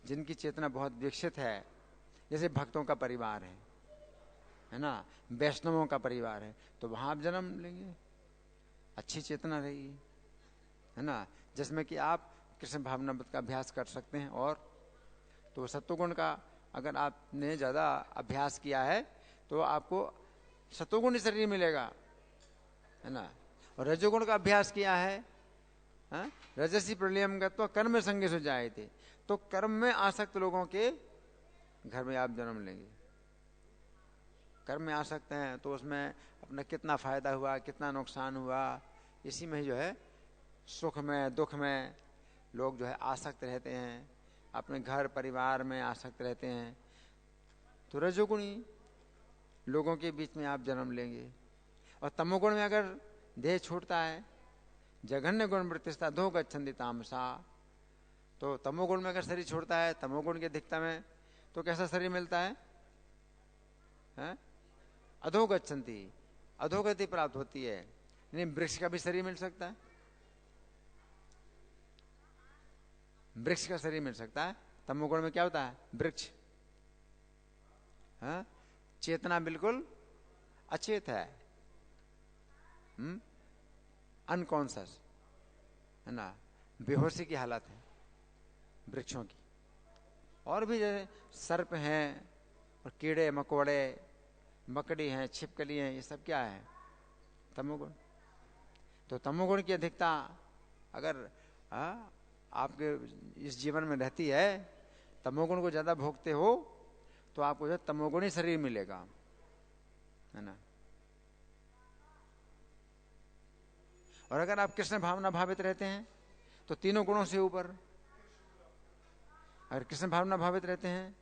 जिनकी चेतना बहुत विकसित है, जैसे भक्तों का परिवार है ना, वैष्णवों का परिवार है, तो वहां आप जन्म लेंगे, अच्छी चेतना रहेगी, है ना, जिसमें कि आप कृष्ण भावनामृत का अभ्यास कर सकते हैं। और तो सत्वगुण का अगर आपने ज्यादा अभ्यास किया है तो आपको सत्वगुण शरीर मिलेगा, है ना। और रजोगुण का अभ्यास किया है, रजसी प्रलयम गत्वा कर्म संगे से जाए थे, तो कर्म में आसक्त लोगों के घर में आप जन्म लेंगे। कर्म में आ सकते हैं तो उसमें अपना कितना फायदा हुआ, कितना नुकसान हुआ, इसी में जो है सुख में दुख में लोग जो है आसक्त रहते हैं, अपने घर परिवार में आसक्त रहते हैं। तो रजोगुणी लोगों के बीच में आप जन्म लेंगे। और तमोगुण में अगर देह छूटता है, जघन्य गुण वृत्तिस्ता धो गच्छन्ति तामसा, तो तमोगुण में अगर शरीर छोड़ता है, तमोगुण की अधिकता में, तो कैसा शरीर मिलता है? अधोगच्छन्ति, अधोगति प्राप्त होती है। नहीं, वृक्ष का भी शरीर मिल सकता है, वृक्ष का शरीर मिल सकता है। तमोगुण में क्या होता है? वृक्ष। हाँ, चेतना बिल्कुल अचेत है, अनकॉन्शियस है ना, बेहोशी की हालत है वृक्षों की। और भी जैसे सर्प हैं और कीड़े मकोड़े, मकड़ी हैं, छिपकली हैं, ये सब क्या है? तमोगुण। तो तमोगुण की अधिकता अगर आपके इस जीवन में रहती है, तमोगुण को ज्यादा भोगते हो, तो आपको जो तमोगुणी शरीर मिलेगा, है ना। और अगर आप कृष्ण भावना भावित रहते हैं तो तीनों गुणों से ऊपर, अगर कृष्ण भावना भावित रहते हैं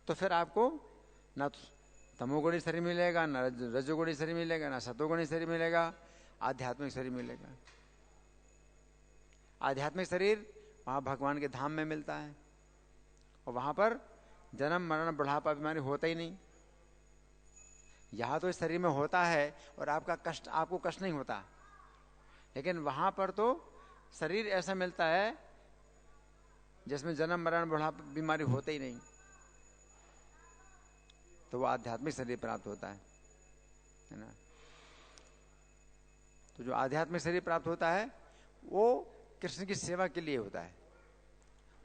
तो फिर आपको ना तमोगुणी शरीर मिलेगा, ना रजोगुणी शरीर मिलेगा, ना सतोगुणी शरीर मिलेगा, आध्यात्मिक शरीर मिलेगा। आध्यात्मिक शरीर वहां भगवान के धाम में मिलता है, और वहां पर जन्म मरण बुढ़ापा बीमारी होता ही नहीं। यहां तो इस शरीर में होता है और आपको कष्ट नहीं होता, लेकिन वहां पर तो शरीर ऐसा मिलता है जिसमें जन्म मरण बुढ़ापा बीमारी होते ही नहीं, तो वो आध्यात्मिक शरीर प्राप्त होता है ना। तो जो आध्यात्मिक शरीर प्राप्त होता है वो कृष्ण की सेवा के लिए होता है।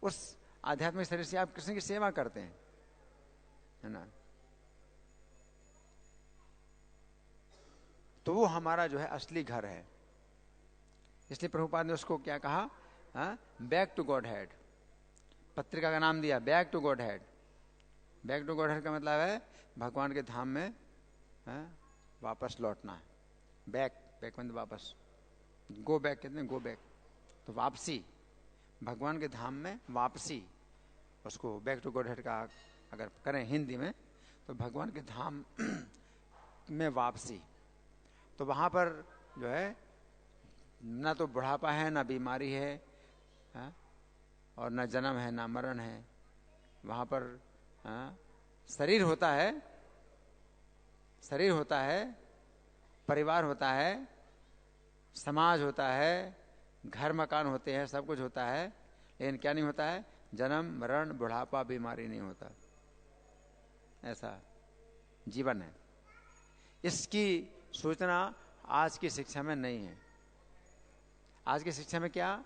उस आध्यात्मिक शरीर से आप कृष्ण की सेवा करते हैं, है ना। तो वो हमारा जो है असली घर है। इसलिए प्रभुपाद ने उसको क्या कहा? Back to Godhead. पत्रिका का नाम दिया back to Godhead. Back to Godhead का मतलब है भगवान के धाम में वापस लौटना है। बैक मतलब वापस, गो बैक कहते हैं, गो बैक तो वापसी, भगवान के धाम में वापसी, उसको बैक टू गॉड हेड का अगर करें हिंदी में तो भगवान के धाम में वापसी। तो वहां पर जो है ना तो बुढ़ापा है, ना बीमारी है, और ना जन्म है, ना मरण है। वहां पर शरीर होता है, परिवार होता है, समाज होता है, घर मकान होते हैं, सब कुछ होता है, लेकिन क्या नहीं होता है? जन्म मरण बुढ़ापा बीमारी नहीं होता। ऐसा जीवन है। इसकी सूचना आज की शिक्षा में नहीं है। आज की शिक्षा में क्या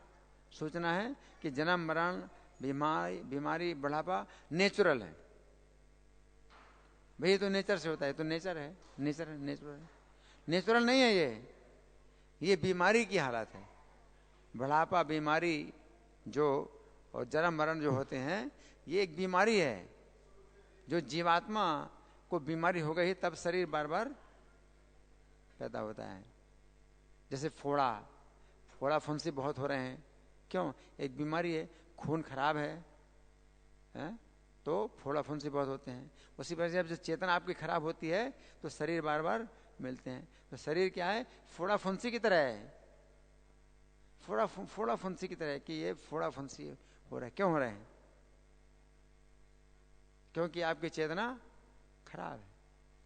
सूचना है? कि जन्म मरण बीमारी बुढ़ापा नेचुरल है। भाई ये तो नेचर से होता है, तो नेचर है, नेचुरल नहीं है ये बीमारी की हालत है। बुढ़ापा बीमारी जो और जन्म मरण जो होते हैं, ये एक बीमारी है। जो जीवात्मा को बीमारी हो गई तब शरीर बार बार पैदा होता है। जैसे फोड़ा फुंसी बहुत हो रहे हैं, क्यों? एक बीमारी है, खून खराब है, तो फोड़ा फुंसी बहुत होते हैं। उसी वजह से अब जो चेतना आपकी खराब होती है तो शरीर बार बार मिलते हैं। तो शरीर क्या है? फोड़ा फुंसी की तरह है, फोड़ा फुंसी की तरह है कि ये फोड़ा फुंसी हो रहा है। क्यों हो रहे हैं? क्योंकि आपकी चेतना खराब है,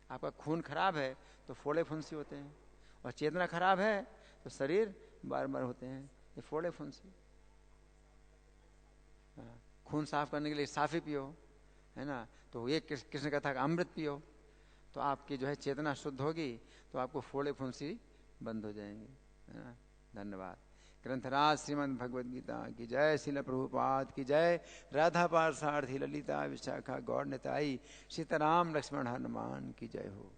आपका खून खराब है तो फोड़े फुंसी होते हैं, और चेतना खराब है तो शरीर बार बार होते हैं ये फोड़े फुंसी। खून साफ करने के लिए साफी पियो, है ना। तो ये कृष्ण कथा का अमृत पियो, तो आपकी जो है चेतना शुद्ध होगी, तो आपको फोड़े फुंसी बंद हो जाएंगे, है ना। धन्यवाद। ग्रंथराज श्रीमद् भगवद गीता की जय। श्रील प्रभुपाद की जय। राधा पार्षार्थी ललिता विशाखा गौर निताई। सीताराम लक्ष्मण हनुमान की जय हो।